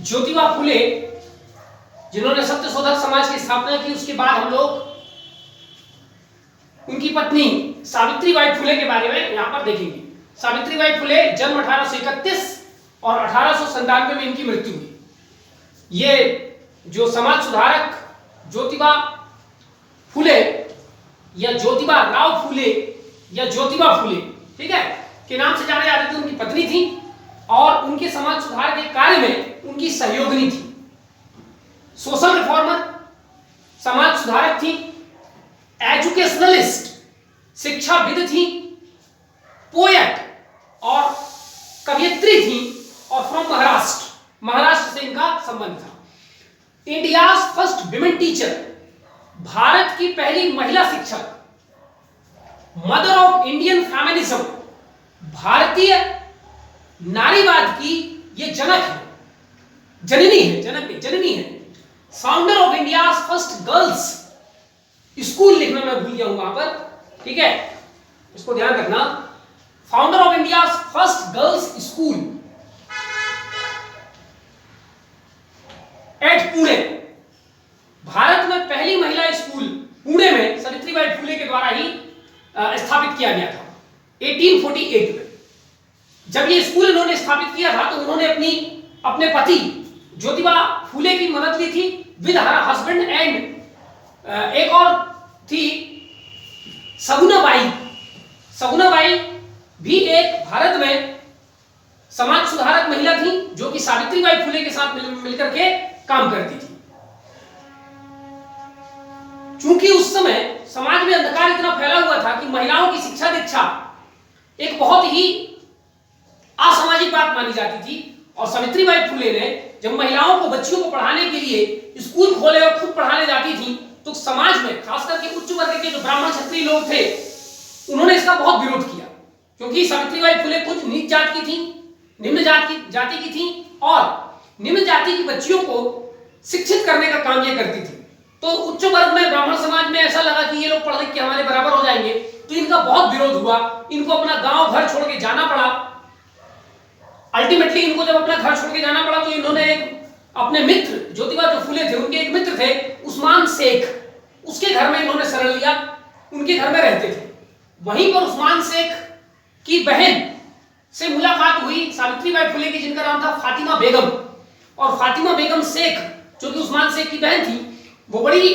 ज्योतिबा फुले जिन्होंने सत्यशोधक समाज की स्थापना की, उसके बाद हम लोग उनकी पत्नी सावित्रीबाई फुले के बारे में यहां पर देखेंगे। सावित्रीबाई फुले जन्म 1831 और 1897 में इनकी मृत्यु हुई। ये जो समाज सुधारक ज्योतिबा फुले या ज्योतिबा राव फुले या ज्योतिबा फुले, ठीक है, के नाम से जाने जाते थे, उनकी पत्नी थी और उनके समाज सुधार के कार्य में उनकी सहयोगिनी थी। सोशल रिफॉर्मर, समाज सुधारक थी, एजुकेशनलिस्ट, शिक्षाविद थी, पोएट और कवयित्री थी और फ्रॉम महाराष्ट्र से इनका संबंध था। India's first women teacher, Bharat की पहली महिला शिक्षक, मदर ऑफ इंडियन फेमिनिज्म, भारतीय नारीवाद की ये जनक है, जननी है, जननी है। Founder of India's first girls school, लिखना मैं भूल गया हूं वहां पर, ठीक है, इसको ध्यान रखना। Founder of India's first girls school eight Pune, Bharat में पहली महिला स्कूल पुणे में सावित्रीबाई फुले के द्वारा ही स्थापित किया गया था 1848 में। जब ये स्कूल इन्होंने स्थापित किया था तो उन्होंने अपने पति ज्योतिबा फुले की मदद ली थी विद हर हस्बैंड एंड एक और थी सगुनाबाई। सगुनाबाई भी एक भारत में समाज सुधारक महिला थी जो कि सावित्रीबाई फुले के साथ मिलकर के काम करती थी। चूंकि उस समय समाज में अंधकार इतना फैला हुआ था कि महिलाओं की शिक्षा दीक्षा एक बहुत ही असामाजिक बात मानी जाती थी और सावित्रीबाई फुले ने जब महिलाओं को, बच्चियों को पढ़ाने के लिए स्कूल खोले और खुद पढ़ाने जाती थी तो समाज में खास करके उच्च वर्ग के जो ब्राह्मण क्षत्रिय लोग थे उन्होंने इसका बहुत विरोध किया, क्योंकि सावित्रीबाई फुले खुद नीच जात की थी, निम्न जाति की थी और निम्न जाति की बच्चियों को शिक्षित करने का काम ये करती थी। तो उच्च वर्ग में, ब्राह्मण समाज में ऐसा लगा कि ये लोग पढ़ लिख के हमारे बराबर हो जाएंगे, तो इनका बहुत विरोध हुआ। इनको अपना गांव घर छोड़ के जाना पड़ा। अल्टीमेटली इनको जब अपना घर छोड़ के जाना पड़ा तो इन्होंने अपने मित्र, ज्योतिबा जो फुले थे उनके एक मित्र थे उस्मान शेख, उसके घर में इन्होंने शरण लिया, उनके घर में रहते थे। वहीं पर उस्मान शेख की बहन से मुलाकात हुई सावित्रीबाई फुले की, जिनका नाम था फातिमा बेगम। और फातिमा बेगम शेख जो कि उस्मान शेख की बहन थी, वो बड़ी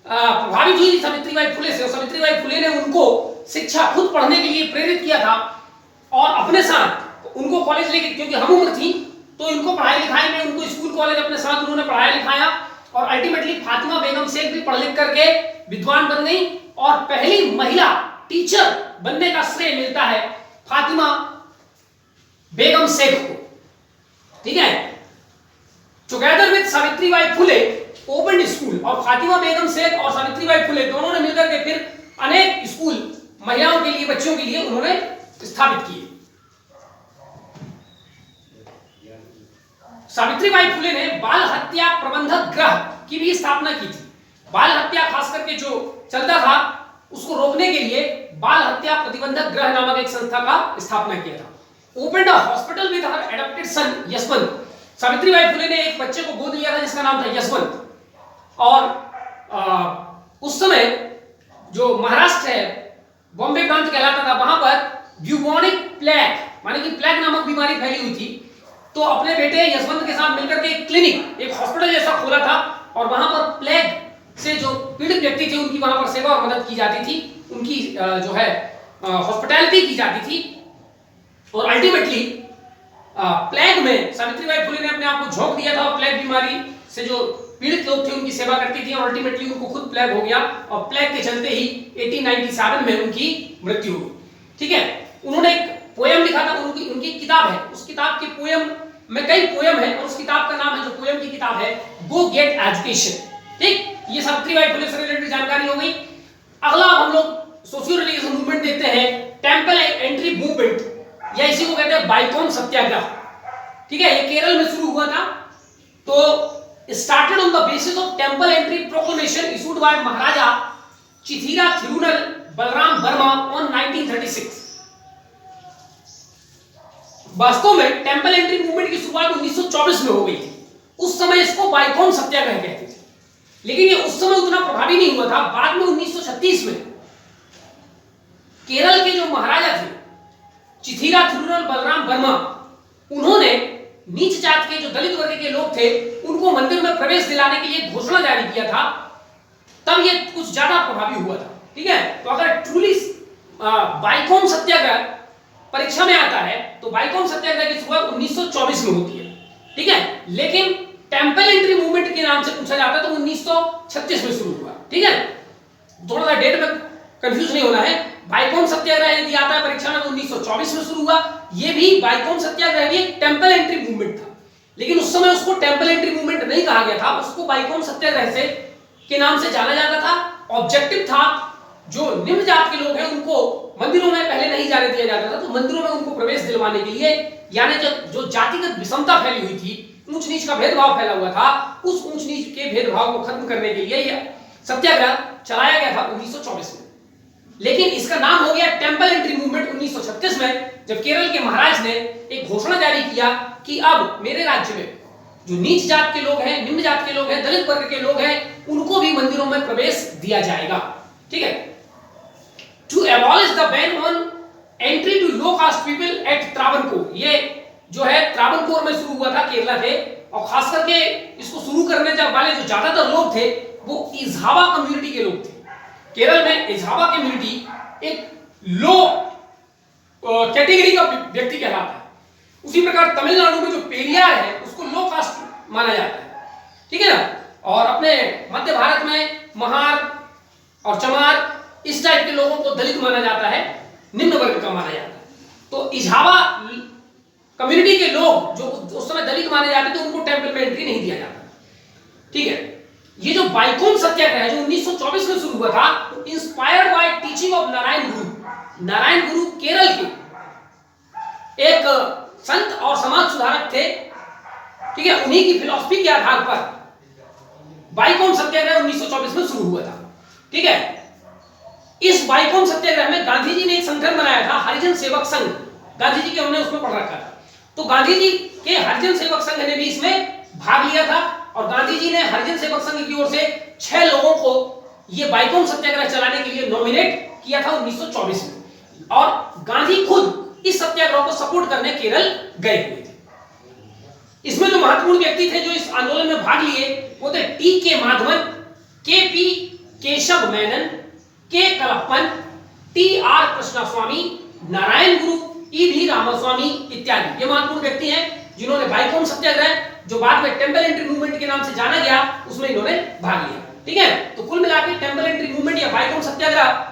प्रभावित हुई सावित्रीबाई फुले से और सावित्रीबाई फुले ने उनको शिक्षा खुद पढ़ने के लिए प्रेरित किया था और अपने साथ उनको कॉलेज लेके, क्योंकि हम उम्र थी तो इनको पढ़ाई लिखाई में, उनको स्कूल कॉलेज अपने साथ उन्होंने पढ़ाया लिखाया और अल्टीमेटली फातिमा बेगम शेख भी पढ़ लिख करके विद्वान बन गई और पहली महिला टीचर बनने का श्रेय मिलता है फातिमा बेगम शेख को, ठीक है। Together with Savitribai Phule open school, और फातिमा बेगम शेख और सावित्रीबाई फुले दोनों ने मिलकर के फिर अनेक स्कूल महिलाओं के लिए, बच्चों के लिए उन्होंने स्थापित किए। सावित्रीबाई फुले ने बाल हत्या प्रबंधक गृह की भी स्थापना की थी। बाल हत्या खास करके जो चलता था उसको रोकने के लिए बाल हत्या प्रतिबंधक गृह नामक एक संस्था का स्थापना किया था। Opened a hospital with her adopted son Yashwant, Savitribai Phule ने एक बच्चे को गोद लिया था जिसका नाम था यशवंत। और उस समय जो महाराष्ट्र है, बॉम्बे प्रांत कहलाता था, वहां पर ब्यूबोनिक प्लेग माने कि प्लेग नामक बीमारी फैली हुई थी। तो अपने बेटे यशवंत के साथ मिलकर के एक क्लिनिक, एक हॉस्पिटल जैसा खोला था और वहां पर प्लेग से जो पीड़ित व्यक्ति थे उनकी वहां पर सेवा और मदद की जाती थी, उनकी जो है हॉस्पिटैलिटी की जाती थी। और अल्टीमेटली प्लेग में सावित्रीबाई फुले ने अपने आप को झोंक दिया था और प्लेग बीमारी से जो पीड़ित लोग थे उनकी सेवा करती थी और अल्टीमेटली उनको खुद प्लेग हो गया और प्लेग के चलते ही 1897 में उनकी मृत्यु हुई, ठीक है। उन्होंने एक पोयम लिखा था, उनकी किताब है, उस किताब के पोयम में कई पोयम है और उस किताब का नाम है, जो पोयम की किताब है, गो गेट एजुकेशन, ठीक। ये सावित्रीबाई फुले से रिलेटेड जानकारी हो गई। अगला हम लोग सोशियो रिलीजियस मूवमेंट देखते हैं, टेंपल एंट्री मूवमेंट या इसी को कहते हैं बाइकॉम सत्याग्रह, ठीक है। ये केरल में शुरू हुआ था। तो started on the basis of temple entry proclamation issued by Maharaja Chithira Thirunal Balram Verma on 1936। वास्तव में टेंपल एंट्री मूवमेंट की शुरुआत 1924 में हो गई थी। उस समय इसको बाइकॉम सत्याग्रह कहते थे, लेकिन ये उस समय उतना प्रभावी नहीं हुआ था। बाद में 1936 में केरल के जो महाराजा थे चिथिरा थिरुनल बलराम वर्मा, उन्होंने नीच जात के जो दलित वर्ग के लोग थे उनको मंदिर में प्रवेश दिलाने के लिए घोषणा जारी किया था, तब ये कुछ ज्यादा प्रभावी हुआ था। ठीक है, तो अगर ट्रूली बाइकॉम सत्याग्रह परीक्षा में आता है तो बाइकॉम सत्याग्रह की शुरुआत 1924 में होती है। ठीक है, लेकिन टेंपल एंट्री मूवमेंट के नाम से पूछा जाता है तो 1936 में शुरू हुआ। ठीक है, थोड़ा सा डेट में कंफ्यूज नहीं होना है। बाइकॉम सत्याग्रह यदि आता है परीक्षा में तो 1924 में शुरू हुआ। ये भी बाइकॉम सत्याग्रह भी एक टेंपल एंट्री मूवमेंट था, लेकिन उस समय उसको टेंपल एंट्री मूवमेंट नहीं कहा गया था, उसको बाइकॉम सत्याग्रह से के नाम से जाना जाता था। ऑब्जेक्टिव था जो निम्न जात के लोग हैं उनको मंदिरों में पहले नहीं जाने दिया जाता था, तो मंदिरों में उनको प्रवेश दिलवाने के लिए, यानी जो जातिगत विषमता फैली हुई थी, ऊंच नीच का भेदभाव फैला हुआ था, उस ऊंच नीच के भेदभाव को खत्म करने के लिए यह सत्याग्रह चलाया गया था 1924 में। लेकिन इसका नाम हो गया टेंपल एंट्री मूवमेंट 1936 में, जब केरल के महाराज ने एक घोषणा जारी किया कि अब मेरे राज्य में जो नीच जात के लोग हैं, निम्न जात के लोग हैं, दलित वर्ग के लोग हैं, उनको भी मंदिरों में प्रवेश दिया जाएगा। ठीक है, to abolish the ban on entry to low caste people at Travancore, ये जो है त्रावणकोर में शुरू हुआ था केरला के, और खास करके इसको शुरू करने वाले जो ज्यादातर लोग थे वो इज़ावा कम्युनिटी के लोग थे। केरल में इज़ावा कम्युनिटी एक लो कैटेगरी का व्यक्ति कहलाता है। उसी प्रकार तमिलनाडु में जो पेरियार है उसको लो कास्ट माना जाता है। ठीक है ना, और अपने मध्य भारत में महार और चमार इस टाइप के लोगों को दलित माना जाता है, निम्न वर्ग का माना जाता है। तो इज़ावा कम्युनिटी के लोग जो उस समय दलित माने जाते थे उनको टेंपल में एंट्री नहीं दिया जाता। ठीक है, ये जो बाइकॉम सत्याग्रह है जो 1924 में शुरू हुआ था, inspired by teaching of Narayan गुरु। नारायण गुरु केरल के एक संत और समाज सुधारक थे। ठीक है, उन्हीं की फिलॉसफी के आधार पर बाइकॉम सत्याग्रह 1924 में शुरू हुआ था। ठीक है, इस बाइकॉम सत्याग्रह में गांधी जी ने एक संगठन बनाया था, हरिजन सेवक संघ। गांधी जी के हमने उसमें पढ़ रखा था, तो गांधी जी के हरिजन सेवक संघ ने भी इसमें भाग लिया था, और गांधी जी ने हरिजन सेवक संघ की ओर से 6 लोगों को ये बाइकॉम सत्याग्रह चलाने के लिए नॉमिनेट किया था 1924 में, और गांधी खुद इस सत्याग्रह को सपोर्ट करने केरल गए हुए थे। इसमें जो महत्वपूर्ण व्यक्ति थे जो इस आंदोलन में भाग लिए वो थे टी के माधवन, के पी केशव मेनन, के कलप्पन, टी आर कृष्णास्वामी, नारायण गुरु, ई भी रामास्वामी इत्यादि। ये महत्वपूर्ण व्यक्ति हैं जिन्होंने बाइकॉम सत्याग्रह, जो बाद में टेंपल एंट्री मूवमेंट के नाम से जाना गया, उसमें इन्होंने भाग लिया। ठीक है, तो कुल मिलाकर टेंपल एंट्री मूवमेंट या बाइकॉम सत्याग्रह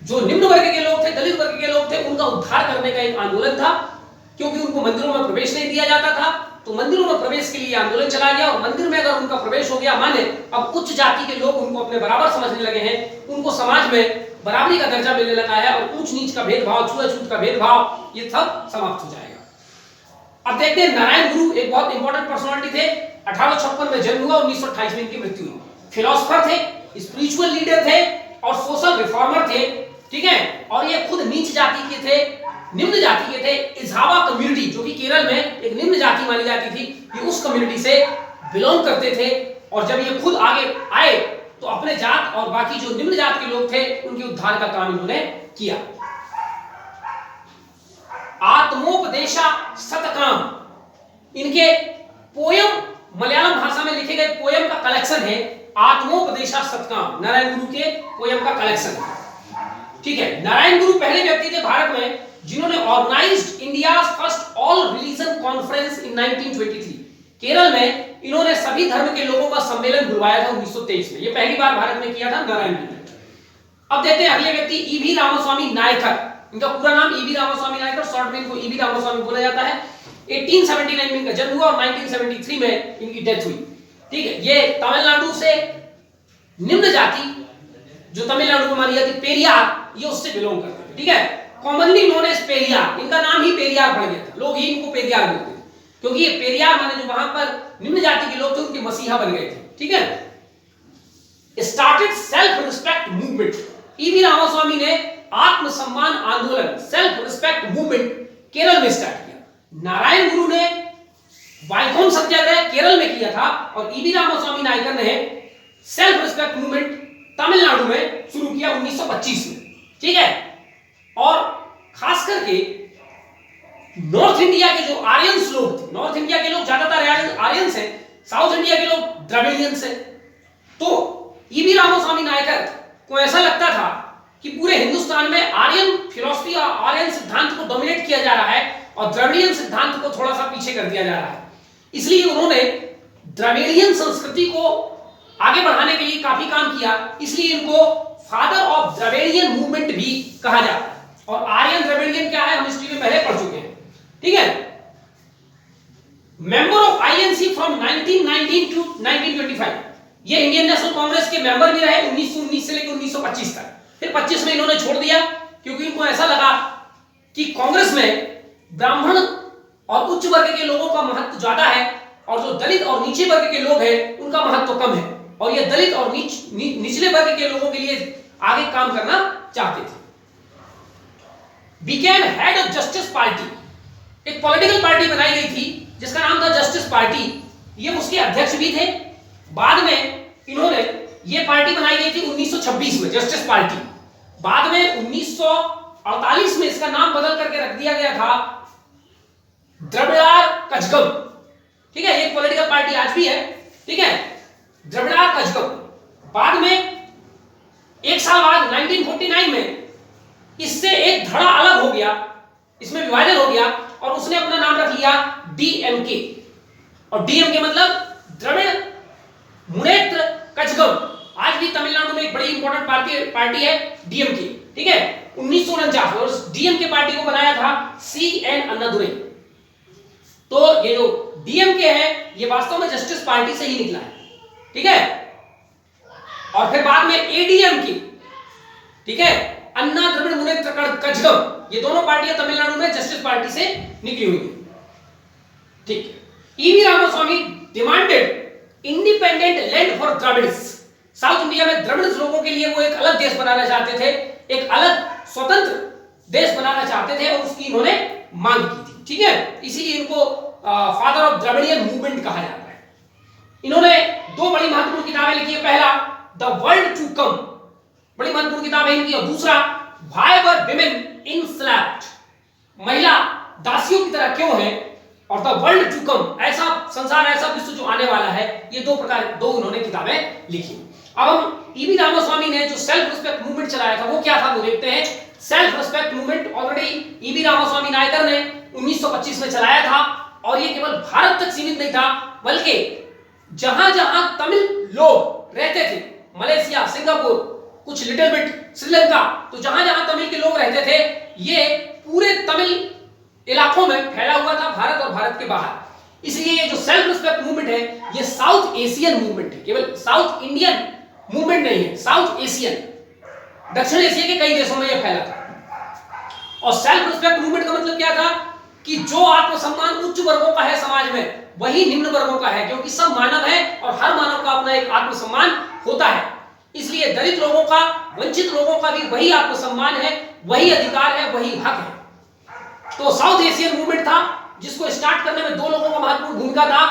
जो निम्न वर्ग के लोग थे, दलित वर्ग के लोग थे, उनका उद्धार करने का एक आंदोलन था, क्योंकि उनको मंदिरों में प्रवेश नहीं दिया जाता था। तो मंदिरों में प्रवेश के लिए आंदोलन चला गया, और मंदिर में अगर उनका प्रवेश हो गया, माने अब उच्च जाति के लोग उनको अपने बराबर समझने लगे हैं, उनको समाज में बराबरी का दर्जा मिलने लगा है, और ऊंच नीच का भेदभाव, छुआछूत का भेदभाव, ये सब समाप्त हो जाएगा। अब देखते हैं, नारायण गुरु एक बहुत इंपॉर्टेंट पर्सनालिटी थे। 1856 में जन्म हुआ, 1928 में इनकी मृत्यु हुई। फिलोसोफर थे, स्पिरिचुअल लीडर थे, और सोशल रिफॉर्मर थे। ठीक है, और ये खुद नीच जाति के थे, निम्न जाति के थे। इज़ावा कम्युनिटी जो कि केरल में एक निम्न जाति मानी जाती थी, ये उस कम्युनिटी से बिलोंग करते थे, और जब ये खुद आगे आए तो अपने जात और बाकी जो निम्न जात के लोग थे उनके उद्धार का काम इन्होंने किया। आत्मोपदेशा शतकाम, इनके पोयम, मलयालम भाषा में लिखे गए पोयम का कलेक्शन है आत्मोपदेशा शतकाम, नारायण गुरु के पोयम का कलेक्शन है। ठीक है, नारायण गुरु पहले व्यक्ति थे भारत में जिन्होंने organised India first all religion conference in 1923। Kerala में इन्होंने सभी धर्म के लोगों का सम्मेलन बुलवाया था 1923 में। ये पहली बार भारत में किया था नारायण गुरु ने। अब देखते हैं अगले व्यक्ति, ईवी रामास्वामी नायकर। इनका पूरा नाम ईवी रामास्वामी नायकर, शॉर्ट में इनको ईवी रामास्वामी बोला जाता है। 1879 में इनका जन्म हुआ और 1973 में इनकी डेथ हुई। ठीक है, ये तमिलनाडु से निम्न जाति जो तमिलनाडु में मानी जाती पेरियार, ये उससे बिलोंग करते हैं। ठीक है, कॉमनली नोन एज पेरियार, इनका नाम ही पेरियार पड़ गया था, लोग ही इनको पेरियार बोलते हैं, क्योंकि ये पेरियार माने जो वहां पर निम्न जाति के लोग थे उनके मसीहा बन गए थे। ठीक है, started self respect movement. EV Ramaswamy ने आत्मसम्मान आंदोलन, सेल्फ रिस्पेक्ट मूवमेंट केरल में स्टार्ट किया। नारायण गुरु ने वाइकोम सत्याग्रह केरल में किया था और ईवी रामास्वामी नायकर ने सेल्फ रिस्पेक्ट मूवमेंट तमिलनाडु में शुरू किया 1925 में। ठीक है, और खास करके नॉर्थ इंडिया के जो आर्यंस लोग थे, नॉर्थ इंडिया के लोग ज्यादातर आर्यंस हैं, साउथ इंडिया के लोग द्रविडियंस हैं। तो ईवी रामास्वामी नायकर को ऐसा लगता था कि पूरे हिंदुस्तान में आर्यन फिलॉसफी और आर्यन सिद्धांत को डोमिनेट किया जा रहा है और द्रविडियन सिद्धांत को थोड़ा सा पीछे कर दिया जा रहा है। इसलिए उन्होंने द्रविडियन संस्कृति को आगे बढ़ाने के लिए काफी काम किया। इसलिए इनको फादर ऑफ द्रविडियन मूवमेंट भी कहा जाता है। और आर्यन द्रविडियन क्या है हम हिस्ट्री में पहले पढ़ चुके हैं। ठीक है, member of INC from 1919 to 1925, ये इंडियन नेशनल कांग्रेस के मेंबर भी रहे 1919 से लेकर 1925 तक। फिर 25 में इन्होंने छोड़ दिया क्योंकि इनको ऐसा लगा कि कांग्रेस में ब्राह्मण और उच्च वर्ग के लोगों का महत्व ज्यादा है और जो दलित और नीचे वर्ग के लोग हैं उनका महत्व कम है, और ये दलित और निचले वर्ग के लोगों के लिए आगे काम करना चाहते थे। Became head of justice party, एक पॉलिटिकल पार्टी बनाई गई थी जिसका नाम था जस्टिस पार्टी। ये उसके अध्यक्ष भी थे। बाद में इन्होंने ये पार्टी बनाई गई थी 1926 में, जस्टिस पार्टी। बाद में 1948 में इसका नाम बदल करके रख दिया गया था द्रविड़ार कझगम। ठीक है, ये पॉलिटिकल पार्टी आज भी है। ठीक है, द्रविड़ार कझगम। बाद में एक साल बाद 1949 में इससे एक धड़ा अलग हो गया, इसमें विभाजन हो गया और उसने अपना नाम रख लिया डीएमके। और डीएमके मतलब द्रविड़ मुनेत्र कझगम। आज भी तमिलनाडु में एक बड़ी इंपॉर्टेंट पार्टी है डीएमके। ठीक है, 1949 और उस डीएमके पार्टी को बनाया था सीएन अन्नादुरई। तो ये जो डीएमके है ये वास्तव में जस्टिस पार्टी से ही निकला है। ठीक है, और फिर बाद में एडीएमके, ठीक है, अन्ना द्रविड़ मुनेत्र कझगम, ये दोनों पार्टियां तमिलनाडु में जस्टिस पार्टी से निकली हुई है। ठीक, EV Ramaswamy demanded independent land for Dravids. South India में द्रविड़ लोगों के लिए वो एक अलग देश बनाना चाहते थे, एक अलग स्वतंत्र देश बनाना चाहते थे और उसकी इन्होंने मांग की थी। ठीक है, इसीलिए इनको फादर ऑफ द्रविडियन मूवमेंट कहा जाता है। इन्होंने दो बड़ी महत्वपूर्ण किताबें लिखी है। पहला द वर्ल्ड टू कम, बड़ी महत्वपूर्ण किताब है इनकी, और दूसरा व्हाई वर विमेन इनस्लेव्ड, महिला दासियों की तरह क्यों है, और द वर्ल्ड टू कम, ऐसा संसार, ऐसा विश्व जो आने वाला है। ये दो उन्होंने किताबें लिखी। अब हम ईवी रामास्वामी ने जो सेल्फ रिस्पेक्ट मूवमेंट चलाया था वो क्या था वो देखते हैं। Self respect movement already EV Ramaswamy Naicker ने 1925 में चलाया था और ये केवल भारत तक सीमित नहीं था, बल्कि जहां जहां तमिल लोग रहते थे, मलेशिया, सिंगापुर, कुछ लिटिल बिट श्रीलंका, तो जहां जहां तमिल के लोग रहते थे ये पूरे तमिल इलाकों में फैला हुआ था, भारत और भारत के बाहर। इसलिए ये जो सेल्फ रिस्पेक्ट मूवमेंट है ये साउथ एशियन मूवमेंट है, केवल साउथ इंडियन मूवमेंट नहीं है, साउथ एशियन, दक्षिण एशिया के कई देशों में यह फैला था। और सेल्फ रिस्पेक्ट मूवमेंट का मतलब क्या था कि जो आत्मसम्मान उच्च वर्गों का है समाज में वही निम्न वर्गों का है, क्योंकि सब मानव है और हर मानव का अपना एक आत्मसम्मान होता है। इसलिए दलित लोगों का, वंचित लोगों का भी वही आत्मसम्मान है, वही अधिकार है, वही हक है। तो साउथ एशियन मूवमेंट था जिसको स्टार्ट करने में दो लोगों का महत्वपूर्ण भूमिका था,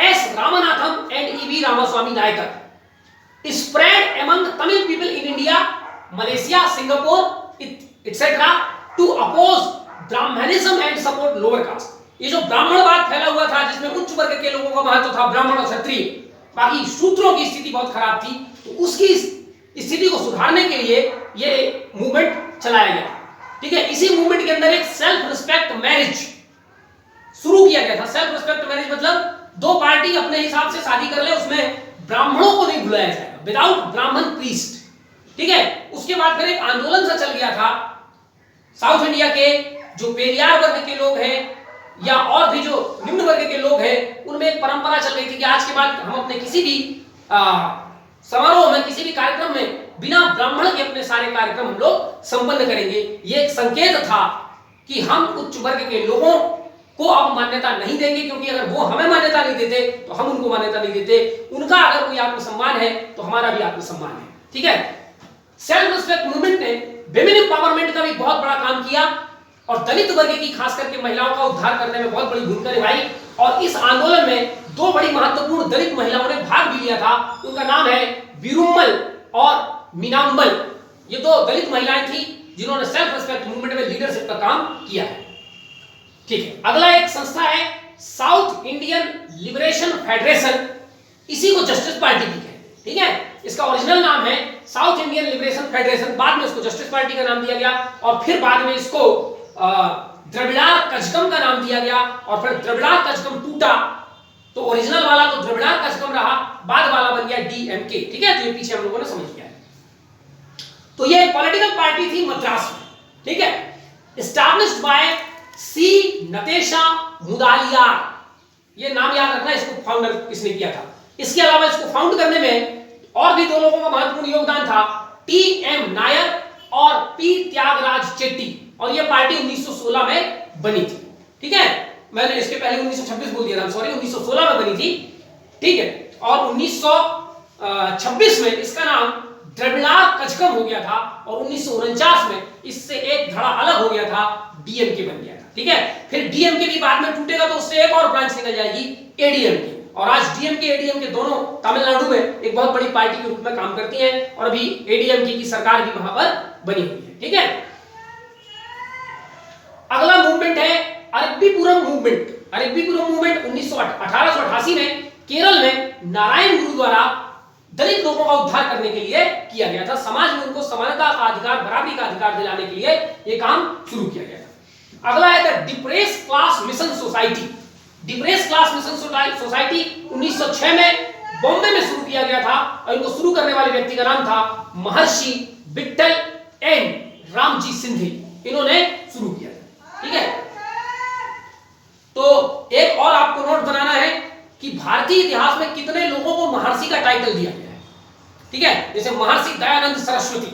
S Ramanathan and EV Ramaswamy Naicker. Spread among Tamil people in India, Malaysia, Singapore etcetera to oppose Brahminism and support lower caste. ये जो ब्राह्मणवाद फैला हुआ था जिसमें उच्च वर्ग के लोगों का महत्व था, ब्राह्मण और क्षत्रिय, बाकी शूद्रों की स्थिति बहुत खराब थी, तो उसकी स्थिति को सुधारने के लिए ये मूवमेंट चलाया गया। ठीक है, इसी मूवमेंट के अंदर एक सेल्फ रिस्पेक्ट मैरिज शुरू किया गया था। सेल्फ रिस्पेक्ट मैरिज मतलब दो पार्टी अपने हिसाब से शादी कर ले, उसमें ब्राह्मणों को नहीं बुलाया जाएगा, विदाउट ब्राह्मण प्रीस्ट। ठीक है, उसके बाद फिर एक आंदोलन सा चल गया था। साउथ इंडिया के जो पेरियार वर्ग के लोग हैं या और भी जो निम्न वर्ग के लोग हैं उनमें एक परंपरा चल रही थी कि आज के बाद हम अपने किसी भी समारोह में, किसी भी कार्यक्रम में बिना ब्राह्मण के अपने सारे कार्यक्रम हम लोग संपन्न करेंगे। ये एक संकेत था कि हम उच्च वर्ग के लोगों को अब मान्यता नहीं देंगे, क्योंकि अगर वो हमें मान्यता नहीं देते तो हम उनको मान्यता नहीं देते। उनका अगर कोई आत्मसम्मान है तो हमारा भी आत्मसम्मान है। ठीक है, सेल्फ रिस्पेक्ट मूवमेंट ने विमेन एम्पावरमेंट का भी बहुत बड़ा काम किया। और दलित वर्ग की खास करके महिलाओं का उद्धार करने में बहुत बड़ी भूमिका निभाई। और इस आंदोलन में दो बड़ी महत्वपूर्ण दलित महिलाओं ने भाग भी लिया था, उनका नाम है वीरुम्मल और मीनाम्बल। ये दो दलित महिलाएं थी जिन्होंने सेल्फ रिस्पेक्ट मूवमेंट में लीडरशिप का काम किया है। ठीक है, अगला एक संस्था है साउथ इंडियन लिबरेशन फेडरेशन, इसी को जस्टिस पार्टी भी कहते हैं। ठीक है, इसका ओरिजिनल नाम है साउथ इंडियन लिबरेशन फेडरेशन, बाद में इसको जस्टिस पार्टी का नाम दिया गया और फिर बाद में इसको द्रविड़ार कजगम का नाम दिया गया और फिर द्रविड़ार कजगम टूटा तो ओरिजिनल वाला तो द्रविड़ार कजगम रहा, बाद वाला बन गया डीएमके। ठीक है, तो ये पीछे हम लोगों ने समझ लिया है। तो ये पॉलिटिकल पार्टी थी मद्रास में। ठीक है, एस्टैब्लिश्ड बाय सी नतेशा मुदालियार, ये नाम याद रखना, इसको फाउंडर किसने किया था। इसके अलावा इसको फाउंड करने में और भी दो लोगों का महत्वपूर्ण योगदान था, टी.एम. नायर और पी. त्यागराज चेट्टी, और ये पार्टी 1916 में बनी थी। ठीक है, मैंने इसके पहले 1926 बोल दिया था, सॉरी, 1916 में बनी थी। ठीक है, और 1926 में इसका नाम द्रविड़ार कजगम हो गया था और 1949 में इससे एक धड़ा अलग हो गया था, डीएमके बन गया था। ठीक है, फिर डीएमके भी बाद में टूटेगा तो उससे एक और ब्रांच निकल जाएगी एडीएमके, और आज डीएमके एडीएमके दोनों तमिलनाडु में एक बहुत बड़ी पार्टी के रूप में काम करती हैं और अभी एडीएमके की सरकार भी वहां पर बनी हुई है। ठीक है, अगला मूवमेंट है अरब्बीपुरम मूवमेंट। अरब्बीपुरम मूवमेंट 1888 में केरल में नारायण गुरु द्वारा दलित लोगों का उद्धार करने के लिए किया गया था। समाज में उनको समानता का अधिकार, बराबरी का अधिकार दिलाने के लिए यह काम शुरू किया गया था। अगला है the depress class mission society. Depress class mission society 1906 में बॉम्बे में शुरू किया गया था और इनको शुरू करने वाले व्यक्ति का नाम था महर्षि विट्ठल एन रामजी सिंधे, इन्होंने शुरू किया था। ठीक है, तो एक और आपको नोट बनाना है कि भारतीय इतिहास में कितने लोगों को महर्षि का टाइटल दिया गया है। ठीक है, जैसे महर्षि दयानंद सरस्वती,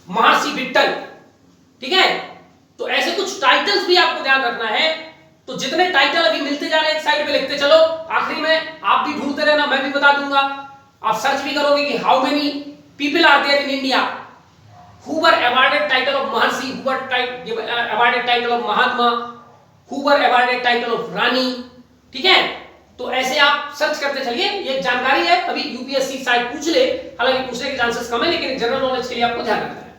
महर्षि विट्ठल। ठीक है, तो ऐसे कुछ टाइटल्स भी आपको ध्यान रखना है। तो जितने टाइटल अभी मिलते जा रहे हैं एक साइड पे लिखते चलो, आखिरी में आप भी ढूंढते रहना, मैं भी बता दूंगा। आप सर्च भी करोगे कि how many people are there in India who were awarded title of Maharshi, who were awarded title of Mahatma, who were awarded title of Rani। ठीक है, तो ऐसे आप सर्च करते चलिए, ये जानकारी है, कभी यूपीएससी शायद पूछ ले, हालांकि पूछने के चांसेस कम है, लेकिन जनरल नॉलेज के लिए आपको ध्यान रखना है।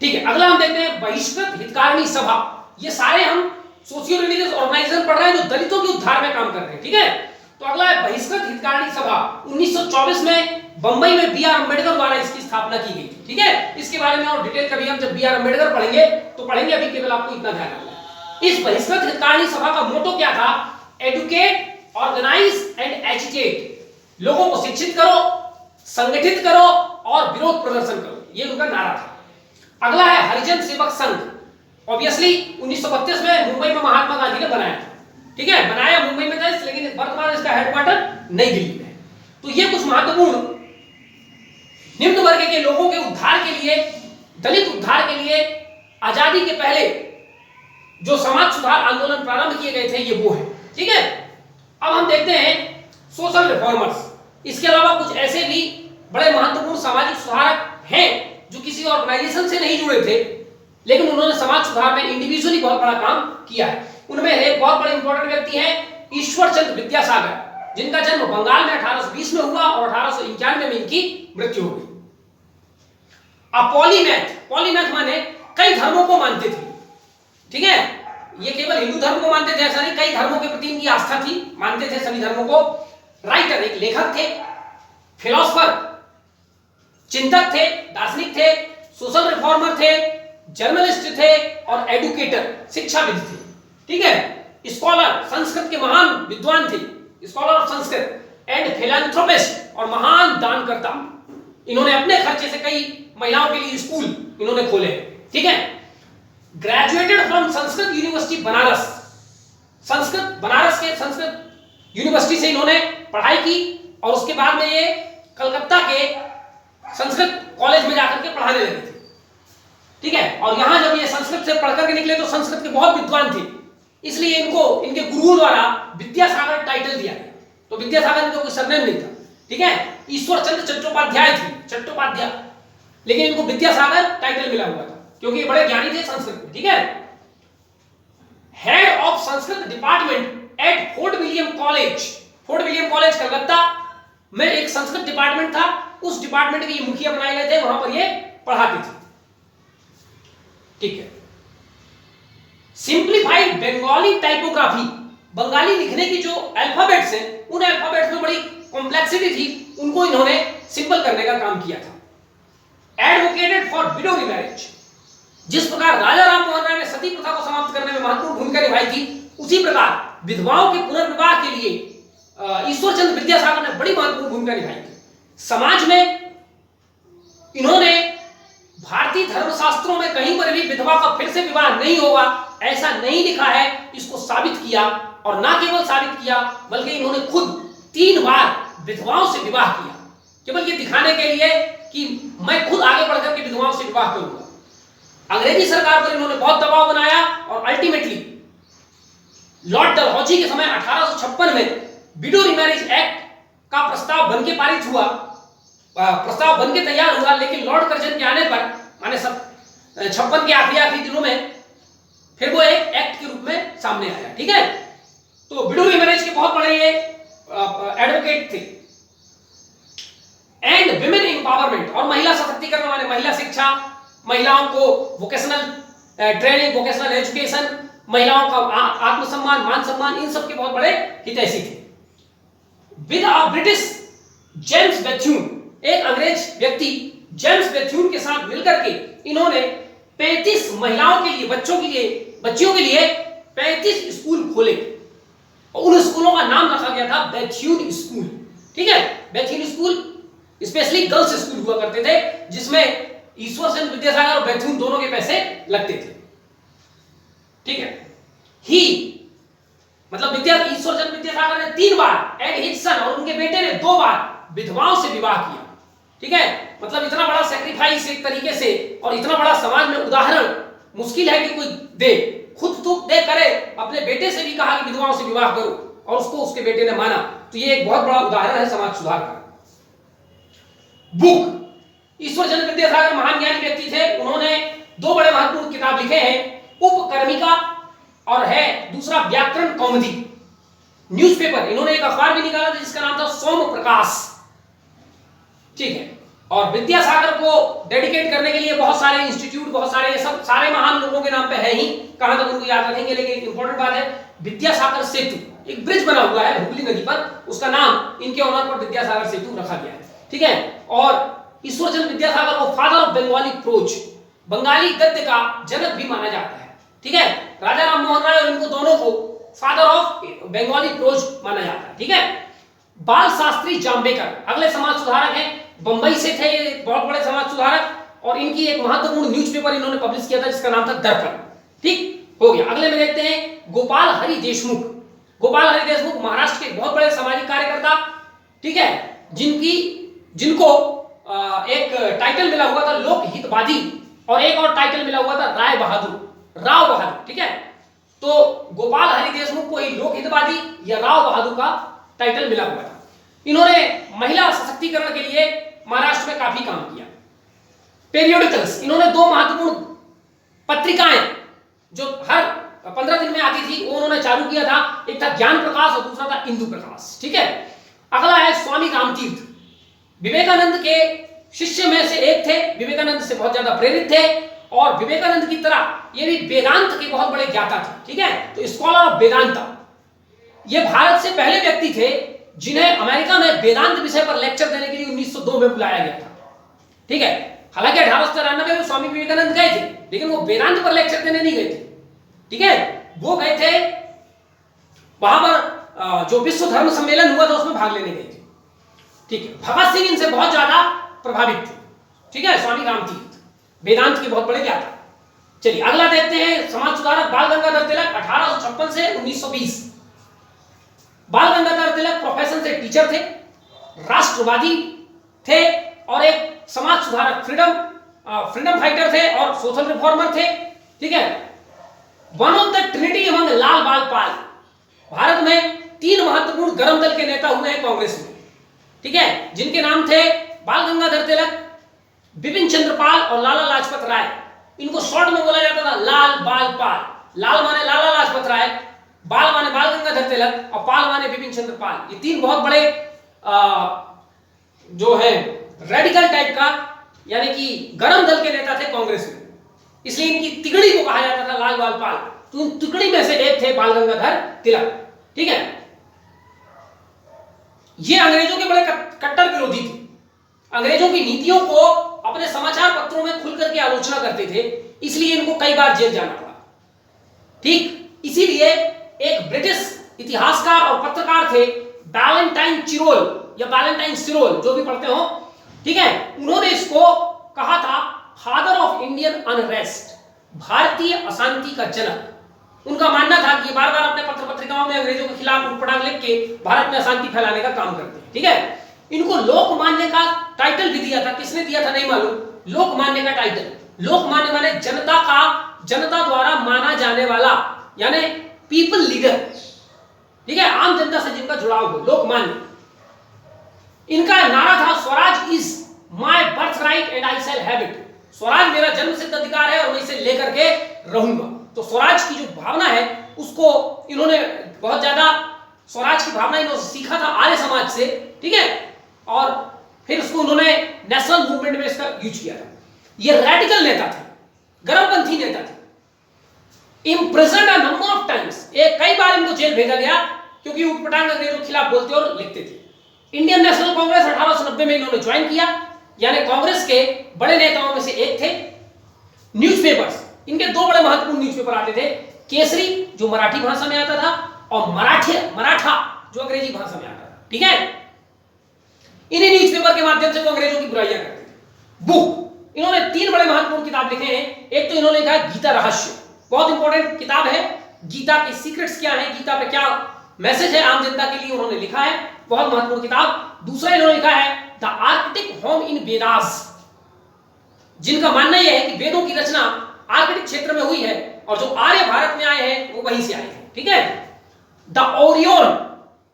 ठीक है, अगला हम देखते हैं बहिष्कृत हितकारिणी सभा। ये सारे हम सोशियो रिलीजियस ऑर्गेनाइजेशन पढ़ रहे हैं जो दलितों के उद्धार में काम कर रहे हैं। ठीक है, तो अगला है बहिष्कृत हितकारिणी सभा। 1924 में बंबई में बी आर अम्बेडकर द्वारा इसकी स्थापना की गई। ठीक है, इसके बारे में और डिटेल कभी हम जब बी आर अम्बेडकर पढ़ेंगे तो पढ़ेंगे, अभी केवल आपको इतना ध्यान रखना है। इस बहिष्कृत हितकारिणी सभा का मोटो क्या था? Educate, organise and educate. लोगों को शिक्षित करो, संगठित करो और विरोध प्रदर्शन करो, ये उनका नारा था। अगला है हरिजन सेवक संघ। ऑब्वियसली 1932 में मुंबई में महात्मा गांधी ने बनाया था। ठीक है, बनाया मुंबई में था, लेकिन वर्तमान इसका हेडक्वार्टर नई दिल्ली में है। तो ये कुछ महत्वपूर्ण निम्न वर्ग के लोगों के उद्धार के लिए, दलित उद्धार के लिए आजादी के पहले जो समाज सुधार आंदोलन प्रारंभ किए गए थे, ये वो है। ठीक है, अब हम देखते हैं सोशल रिफॉर्मर्स। इसके अलावा कुछ ऐसे भी बड़े महत्वपूर्ण सामाजिक सुधारक हैं जो किसी ऑर्गेनाइजेशन से नहीं जुड़े थे, लेकिन उन्होंने समाज सुधार में इंडिविजुअली बहुत बड़ा काम किया है। उनमें एक बहुत बड़े इंपॉर्टेंट व्यक्ति हैं ईश्वर चंद्र विद्यासागर, जिनका जन्म बंगाल में 1820 में हुआ और 1891 में इनकी मृत्यु हो गई। पॉलीमैथ, पॉलीमैथ माने कई धर्मों को मानते थे। ठीक है, ये केवल हिंदू धर्म को मानते थे ऐसा नहीं, कई धर्मों के प्रति इनकी आस्था थी, मानते थे सभी धर्मों को। राइटर, एक लेखक थे, फिलोसोफर, चिंतक थे, दार्शनिक थे, सोशल रिफॉर्मर थे, जर्नलिस्ट थे और एडुकेटर, शिक्षाविद थे। ठीक है, स्कॉलर, संस्कृत के महान विद्वान थे, scholar of Sanskrit and philanthropist और महान दानकर्ता। इन्होंने अपने खर्चे से कई महिलाओं के लिए स्कूल इन्होंने खोले। ठीक है, graduated from Sanskrit university Banaras, Sanskrit Banaras के संस्कृत यूनिवर्सिटी से इन्होंने पढ़ाई की और उसके बाद में ये कलकत्ता के संस्कृत कॉलेज में जाकर के पढ़ाने लगे थे। ठीक है, और यहां जब ये संस्कृत से पढ़कर के निकले तो संस्कृत के बहुत विद्वान थे, इसलिए इनको इनके गुरुओं द्वारा विद्यासागर टाइटल दिया गया। तो विद्यासागर इनका कोई सरनेम नहीं था। ठीक है, ईश्वर चंद्र चट्टोपाध्याय थे, चट्टोपाध्याय, लेकिन इनको विद्यासागर टाइटल मिला हुआ था क्योंकि ये बड़े ज्ञानी थे संस्कृत में। ठीक है, Sanskrit department at fort William college. Fort William college Calcutta में एक संस्कृत डिपार्टमेंट था, उस डिपार्टमेंट के ये मुखिया बनाए गए थे, वहां पर ये पढ़ाते थे। ठीक है। सिंप्लीफाइड बंगाली टाइपोग्राफी, बंगाली लिखने की जो अल्फाबेट्स हैं, उन अल्फाबेट्स में बड़ी कॉम्प्लेक्सिटी थी, उनको इन्होंने सिंपल करने का काम किया था। एडवोकेटेड फॉर विडो मैरिज, जिस प्रकार राजा राम मोहन राय ने सती प्रथा को समाप्त करने में महत्वपूर्ण भूमिका निभाई थी, उसी प्रकार विधवाओं के पुनर्विवाह के लिए ईश्वर चंद्र विद्यासागर ने बड़ी महत्वपूर्ण भूमिका निभाई थी। समाज में इन्होंने भारतीय धर्मशास्त्रों में कहीं पर भी विधवा का फिर से विवाह नहीं होगा ऐसा नहीं लिखा है, इसको साबित किया, और ना केवल साबित किया बल्कि इन्होंने खुद 3 बार विधवाओं से विवाह किया, केवल ये दिखाने के लिए कि मैं खुद आगे बढ़कर के विधवाओं से विवाह करूंगा। अंग्रेजी सरकार पर इन्होंने बहुत दबाव बनाया और अल्टीमेटली लॉर्ड डलहौजी के समय 1856 में विडो रिमैरिज एक्ट का प्रस्ताव बनके पारित हुआ, प्रस्ताव बनके तैयार हुआ, लेकिन लॉर्ड कर्जन के आने पर माने 56 के आखिरी दिनों में फिर वो एक एक्ट के रूप में सामने आया। ठीक है, तो विडो रिमैरिज के बहुत बड़े ये एडवोकेट थे। एंड विमेन एम्पावरमेंट, और महिला सशक्तिकरण माने महिला शिक्षा, महिलाओं को वोकेशनल ट्रेनिंग, वोकेशनल एजुकेशन, महिलाओं का आत्मसम्मान, मान सम्मान, इन सब के बहुत बड़े हितैषी थे। With a British James Bethune, एक अंग्रेज व्यक्ति जेम्स बेथ्यून के साथ मिलकर के इन्होंने 35 महिलाओं के लिए, बच्चियों के लिए 35 स्कूल खोले, और उन स्कूलों का नाम रखा गया था बेथ्यून स्कूल। ठीक है, Bethune school specially girls school हुआ करते थे, जिसमें ईश्वर चंद्र विद्यासागर और बेथ्यून दोनों के पैसे लगते थे। ठीक है, ही मतलब ईश्वर चंद्र विद्यासागर ने 3 बार एंड हिज सन, और उनके बेटे ने 2 बार विधवाओं से विवाह किया। ठीक है, मतलब इतना बड़ा सैक्रिफाइस एक तरीके से, और इतना बड़ा समाज में उदाहरण मुश्किल है कि कोई दे, खुद तो दे करे, अपने बेटे से भी कहा कि विधवाओं से विवाह करो, और उसको उसके बेटे ने माना, तो ये एक बहुत बड़ा उदाहरण है समाज सुधार का। बुक, ईश्वर चंद्र विद्यासागर महान ज्ञानी व्यक्ति थे, उन्होंने 2 बड़े महत्वपूर्ण किताब लिखे हैं, उपकर्मिका और है दूसरा व्याकरण कौमुदी। न्यूज़पेपर, इन्होंने एक अखबार भी निकाला था जिसका नाम था सोम प्रकाश। ठीक है, और विद्यासागर को डेडिकेट करने के लिए बहुत सारे इंस्टीट्यूट, बहुत सारे सब सारे महान लोगों के नाम पे है ही, कहां तक उनको याद रखेंगे, लेकिन एक इंपॉर्टेंट बात है, विद्यासागर सेतु, एक ब्रिज बना हुआ है हुगली नदी पर, उसका नाम इनके ऑनर पर विद्यासागर सेतु रखा गया है। ठीक है, और ईश्वर चंद्र विद्यासागर को father of Bengali prose, Bengali गद्य का जनक भी माना जाता है। ठीक है, राजा राम मोहन राय और इनको दोनों को फादर ऑफ बंगाली प्रोज माना जाता है। ठीक है, बाल शास्त्री जाम्बेकर अगले समाज सुधारक हैं, बंबई से थे ये बहुत बड़े समाज सुधारक, और इनकी एक महत्वपूर्ण न्यूज़पेपर इन्होंने पब्लिश किया था जिसका नाम था दर्पण। ठीक हो गया, अगले में देखते हैं गोपाल हरि देशमुख। गोपाल हरि देशमुख महाराष्ट्र के बहुत बड़े सामाजिक कार्यकर्ता, ठीक है, जिनको एक टाइटल मिला हुआ था लोक हितवादी, और एक और टाइटल मिला हुआ था राव बहादुर। ठीक है, तो गोपाल हरि देशमुख को लोक हितवादी या राव बहादुर का टाइटल मिला हुआ था। इन्होंने महिला सशक्तिकरण के लिए महाराष्ट्र में काफी काम किया। पेरियोडिकल्स, इन्होंने 2 महत्वपूर्ण पत्रिकाएं जो हर 15 दिन में आती थी वो उन्होंने चालू किया था, एक था ज्ञान प्रकाश और दूसरा था इंदु प्रकाश। ठीक है, अगला है स्वामी रामतीर्थ, विवेकानंद के शिष्य में से एक थे, विवेकानंद से बहुत ज्यादा प्रेरित थे, और विवेकानंद की तरह ये भी वेदांत के बहुत बड़े ज्ञाता थे। ठीक है, तो स्कॉलर ऑफ वेदांता, ये भारत से पहले व्यक्ति थे जिन्हें अमेरिका में वेदांत विषय पर लेक्चर देने के लिए 1902 में बुलाया गया था। ठीक है, हालांकि 1893 में स्वामी विवेकानंद गए थे, लेकिन वो वेदांत पर लेक्चर देने नहीं गए थे। ठीक है, वो गए थे वहां पर जो विश्व धर्म सम्मेलन हुआ था उसमें भाग लेने गए थे। ठीक है, भगत सिंह इनसे बहुत ज्यादा प्रभावित थे। ठीक है, स्वामी रामतीर्थ वेदांत के बहुत बड़े ज्ञाता। चलिए अगला देखते हैं समाज सुधारक बाल गंगाधर तिलक 1856 से 1920। बाल गंगाधर तिलक प्रोफेशन से टीचर थे, राष्ट्रवादी थे, और एक समाज सुधारक फ्रीडम फाइटर थे और सोशल रिफॉर्मर थे। ठीक है, one of the trinity among Lal Bal Pal, Bharat में 3 महत्वपूर्ण गरम दल के नेता हुए हैं कांग्रेस में। ठीक है, जिनके नाम थे बाल गंगाधर तिलक, बिपिन चंद्र पाल और लाला लाजपत राय। इनको शॉर्ट में बोला जाता था लाल बाल पाल। लाल माने लाला लाजपत राय, बाल माने बाल गंगाधर तिलक और पाल माने बिपिन चंद्र पाल। ये तीन बहुत बड़े जो है रेडिकल टाइप का यानी कि गरम दल के नेता थे कांग्रेस में, इसलिए इनकी तिगड़ी को कहा जाता था लाल बाल पाल। तो उन तिगड़ी में से एक थे बाल गंगाधर तिलक। ठीक है, ये अंग्रेजों के बड़े कट्टर विरोधी थे, अंग्रेजों की नीतियों को अपने समाचार पत्रों में खुल करके आलोचना करते थे, इसलिए इनको कई बार जेल जाना पड़ा। ठीक, इसीलिए एक ब्रिटिश इतिहासकार और पत्रकार थे वैलेंटाइन चिरोल या वैलेंटाइन सिरोल, जो भी पढ़ते हो, ठीक है, उन्होंने इसको कहा था फादर ऑफ इंडियन अनरेस्ट, भारतीय अशांति का जनक। उनका मानना था कि बार बार अपने पत्र पत्रिकाओं में अंग्रेजों के खिलाफ उटपटांग लिख के भारत में अशांति फैलाने का काम करते हैं। ठीक है, इनको लोकमान्य का टाइटल भी दिया था, किसने दिया था नहीं मालूम, लोकमान्य का टाइटल। लोकमान्य माने जनता का, जनता द्वारा माना जाने वाला, यानी पीपल लीडर। ठीक है, आम जनता से जिनका जुड़ाव हो, लोकमान्य। इनका नारा था Swaraj is my birth right and I shall have it. Swaraj मेरा जन्म सिद्ध अधिकार है और मैं इसे लेकर के रहूंगा। तो स्वराज की जो भावना है उसको इन्होंने बहुत ज्यादा, स्वराज की भावना इन्होंने सीखा था आर्य समाज से। ठीक है, और फिर उसको उन्होंने नेशनल मूवमेंट में इसका यूज किया था। ये रेडिकल नेता थे, गर्मपंथी नेता थे, imprisoned a number of times. कई बार इनको जेल भेजा गया क्योंकि उटपटांग अंग्रेजों के खिलाफ बोलते और लिखते थे। इंडियन नेशनल कांग्रेस 1890 में इन्होंने ज्वाइन किया, यानी कांग्रेस के बड़े नेताओं में से एक थे। न्यूज़पेपर्स, इनके दो बड़े महत्वपूर्ण न्यूज़पेपर आते थे, केसरी जो मराठी भाषा में आता था और मराठा जो अंग्रेजी भाषा में आता था। ठीक है, इन्हीं न्यूज़पेपर के माध्यम से वो अंग्रेजों की बुराइयां करते थे। बुक, इन्होंने तीन बड़े महत्वपूर्ण किताब लिखे हैं। एक तो इन्होंने लिखा है गीता रहस्य, बहुत इंपॉर्टेंट किताब है। गीता के सीक्रेट्स क्या है, गीता पे क्या मैसेज है आम जनता के लिए, उन्होंने लिखा है, बहुत महत्वपूर्ण किताब। दूसरा इन्होंने लिखा है the Arctic home in Vedas, जिनका मानना यह है कि वेदों की रचना आर्कटिक क्षेत्र में हुई है और जो आर्य भारत में आए हैं वो वहीं से आए हैं। ठीक है, द ओरियन,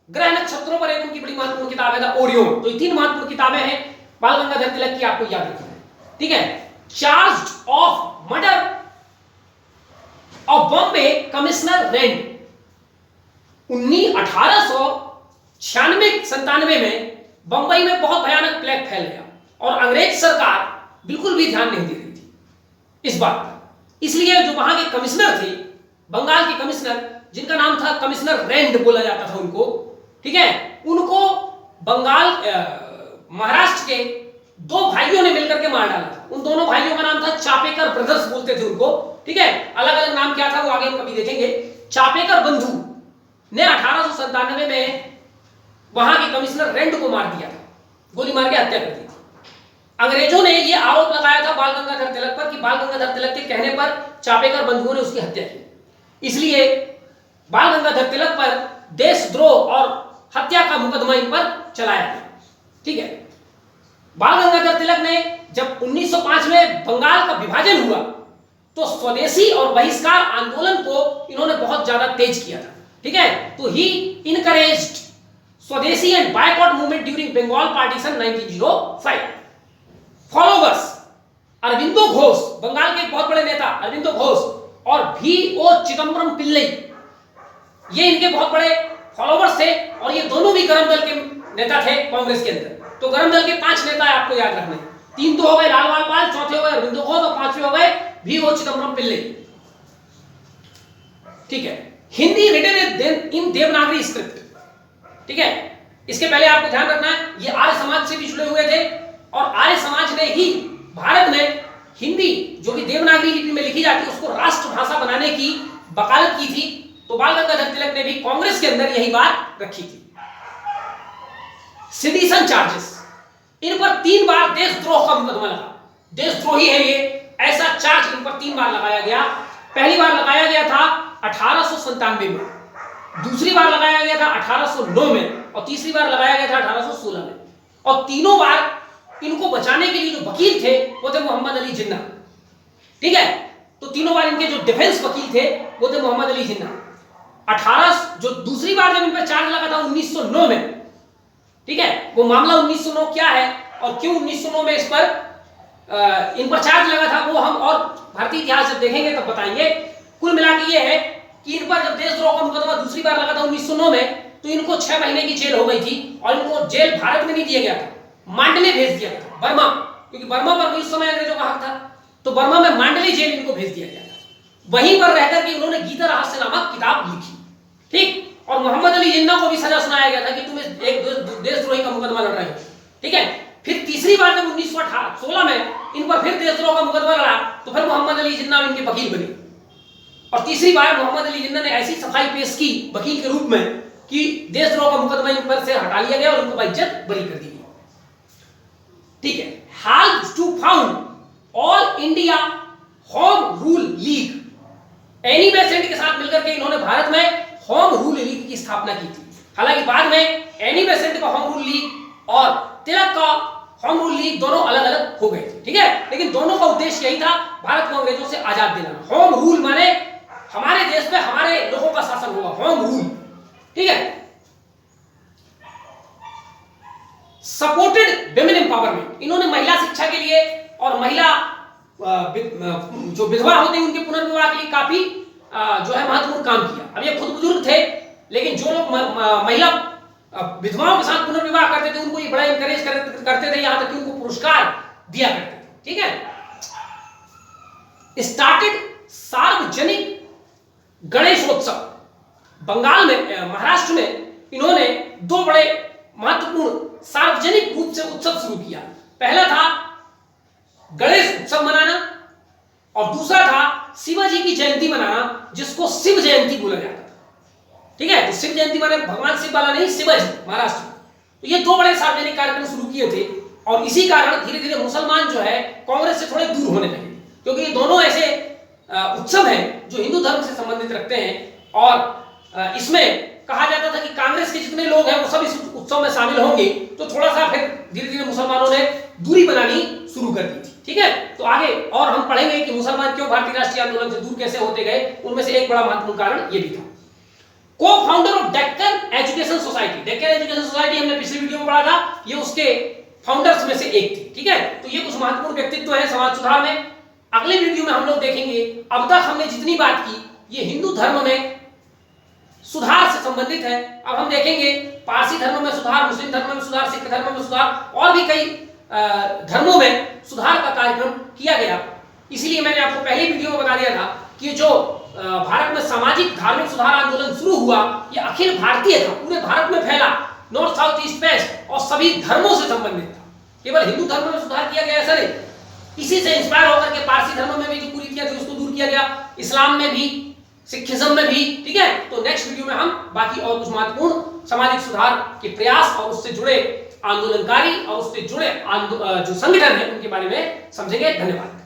ग्रह नक्षत्रों पर एक उनकी बड़ी महत्वपूर्ण किताब है द ओरियन। तो ये तीन महत्वपूर्ण किताबें हैं बाल गंगाधर तिलक की, आपको याद रखना है। ठीक है, charge of murder of Bombay commissioner Rand, 1896-97 में बंबई में बहुत भयानक प्लेग फैल गया और अंग्रेज सरकार बिल्कुल भी ध्यान नहीं दे रही थी इस बात पर। इसलिए जो वहां के कमिश्नर थे, बंगाल के कमिश्नर, जिनका नाम था कमिश्नर रेंड बोला जाता था उनको, ठीक है, उनको बंगाल महाराष्ट्र के दो भाइयों ने मिलकर के मार डाला था। उन दोनों भाइयों का नाम था चापेकर ब्रदर्स बोलते थे उनको। ठीक है, अलग अलग नाम क्या था वो आगे हम कभी देखेंगे। चापेकर बंधु ने 1897 में वहां के कमिश्नर रेंड को मार दिया था, गोली मार के हत्या कर दी थी। अंग्रेजों ने यह आरोप लगाया था बाल गंगाधर तिलक पर कि बाल गंगाधर तिलक के कहने पर चापेकर बंधुओं ने उसकी हत्या की। इसलिए बाल गंगाधर तिलक पर देशद्रोह और हत्या का मुकदमा इन पर चलाया गया। ठीक है, बाल गंगाधर तिलक ने जब 1905 में बंगाल का विभाजन हुआ तो स्वदेशी और बहिष्कार आंदोलन को इन्होंने बहुत ज्यादा तेज किया था। ठीक है, तो he encouraged swadeshi and boycott movement during Bengal partition 1905। Followers Aurobindo Ghosh, Bengal के एक बहुत बड़े नेता अरविंदो घोष और V.O. चिदम्बरम पिल्लई, ये इनके बहुत बड़े फॉलोवर्स थे और ये दोनों भी गरम दल के नेता थे कांग्रेस के अंदर। तो गरम दल के 5 नेता आपको याद रखने, 3 तो हो गए लाल पाल, चौथे हो गए अरविंदो घोष और 5वें हो गए V.O. चिदम्बरम पिल्लई। ठीक है, Hindi written in Devanagari script. ठीक है, इसके पहले आपको ध्यान रखना है ये आर्य समाज से भी जुड़े हुए थे और आर्य समाज ने ही भारत में हिंदी जो कि देवनागरी लिपि में लिखी जाती है उसको राष्ट्रभाषा बनाने की वकालत की थी। तो बाल गंगाधर तिलक ने भी कांग्रेस के अंदर यही बात रखी थी। सेडिशन चार्जेस, इन पर 3 बार देशद्रोह का मुकदमा लगा। देशद्रोही है ये, ऐसा चार्ज इन पर 3 बार लगाया गया। पहली बार लगाया गया था 1897 में, दूसरी बार लगाया गया था 1809 में और तीसरी बार लगाया गया था 1816 में। और तीनों बार इनको बचाने के लिए जो वकील थे वो थे मोहम्मद अली जिन्ना। ठीक है, तो तीनों बार इनके जो डिफेंस वकील थे वो थे मोहम्मद अली जिन्ना। जो दूसरी बार जब इन पर चार्ज लगा था 1909 में, ठीक है, वो मामला 1909 क्या है और क्यों 1909 में इस पर इन पर चार्ज लगा था वो हम और भारतीय इतिहास जब देखेंगे तब बताएंगे। कुल मिला के ये है कि इन पर जब देशद्रोह का मुकदमा दूसरी बार लगा था 1909 में, तो इनको 6 महीने की जेल हो गई थी और इनको जेल भारत में नहीं दिया गया था, मांडले भेज दिया था, बर्मा, क्योंकि बर्मा पर भी उस समय अंग्रेजों का हक था, तो बर्मा में मांडले जेल इनको भेज दिया गया था। वहीं पर रहकर के उन्होंने गीता रहस्य नामक किताब लिखी, ठीक, और मोहम्मद अली जिन्ना को भी सजा सुनाया गया था कि तुम एक देशद्रोही का मुकदमा लड़ रहे हो, ठीक है। फिर तीसरी बार जब 1916 में इन पर फिर देशद्रोह का मुकदमा लड़ा, तो फिर मोहम्मद अली जिन्ना इनके वकील बने, और तीसरी बार मोहम्मद अली जिन्ना ने ऐसी सफाई पेश की वकील के रूप में कि देशद्रोह का मुकदमा इन पर से हटा लिया गया और उनको इज्जत बरी कर दी गई, ठीक है। Help to found all India home rule league, Annie Besant के साथ मिलकर के इन्होंने भारत में होम रूल लीग की स्थापना की थी। हालांकि बाद में एनी बेसेंट का होम रूल लीग और तिलक का होम रूल लीग दोनों अलग अलग हो गए थे, ठीक है, लेकिन दोनों का उद्देश्य यही था, भारत को अंग्रेजों से आजाद दिलाना। होम रूल माने हमारे देश में हमारे लोगों का शासन होगा, होम रूल, ठीक है। सपोर्टेड विमेन एम्पावरमेंट, इन्होंने महिला शिक्षा के लिए और महिला जो विधवा होते हैं उनके पुनर्विवाह के लिए काफी जो है महत्वपूर्ण काम किया। अब ये खुद बुजुर्ग थे, लेकिन जो लोग महिला विधवाओं के साथ पुनर्विवाह करते थे उनको ये बड़ा इंकरेज करते थे, यहां तक कि उनको पुरस्कार दिया करते थे, ठीक है। स्टार्टेड सार्वजनिक गणेशोत्सव, बंगाल में, महाराष्ट्र में इन्होंने 2 बड़े महत्वपूर्ण सार्वजनिक रूप से उत्सव शुरू किया। पहला था गणेश उत्सव मनाना और दूसरा था शिवाजी की जयंती मनाना, जिसको शिव जयंती बोला जाता था, ठीक है। तो शिव जयंती माने भगवान शिव वाला नहीं, शिवाजी, महाराष्ट्र। तो ये 2 बड़े सार्वजनिक कार्यक्रम शुरू किए थे और इसी कारण धीरे धीरे मुसलमान जो है कांग्रेस से थोड़े दूर होने लगे, क्योंकि ये दोनों ऐसे उत्सव हैं जो हिंदू धर्म से संबंधित रखते हैं और इसमें कहा जाता था कि कांग्रेस के जितने लोग हैं वो सब इस उत्सव में शामिल होंगे, तो थोड़ा सा फिर धीरे धीरे मुसलमानों ने दूरी बनानी शुरू कर दी थी, ठीक है। तो आगे और हम पढ़ेंगे कि मुसलमान क्यों भारतीय राष्ट्रीय आंदोलन से दूर कैसे होते गए, उनमें से एक बड़ा महत्वपूर्ण कारण ये भी था। को founder of Deccan education society, Deccan education society हमने पिछले वीडियो में पढ़ा था, ये उसके फाउंडर्स में से एक थी, ठीक है। तो ये कुछ महत्वपूर्ण व्यक्तित्व है समाज सुधार में। अगले वीडियो में हम लोग देखेंगे, अब तक हमने जितनी बात की ये हिंदू धर्म में सुधार से संबंधित है। अब हम देखेंगे पारसी धर्म में सुधार, मुस्लिम धर्म में सुधार, सिख धर्म में सुधार और भी कई धर्मों में सुधार का कार्यक्रम किया गया। इसीलिए मैंने आपको पहले वीडियो में बता दिया था कि जो भारत में सामाजिक धार्मिक सुधार आंदोलन शुरू हुआ ये अखिल भारतीय था, पूरे भारत में फैला, नॉर्थ साउथ ईस्ट वेस्ट और सभी धर्मों से संबंधित था। केवल हिंदू धर्म में सुधार किया गया ऐसा नहीं, इसी से इंस्पायर होकर के पारसी धर्म में भी जो कुरीतियां थी उसको दूर किया गया, इस्लाम में भी, सिखिज्म में भी, ठीक है। तो नेक्स्ट वीडियो में हम बाकी और कुछ महत्वपूर्ण सामाजिक सुधार के प्रयास और उससे जुड़े आंदोलनकारी और उससे जुड़े जो संगठन है उनके बारे में समझेंगे। धन्यवाद।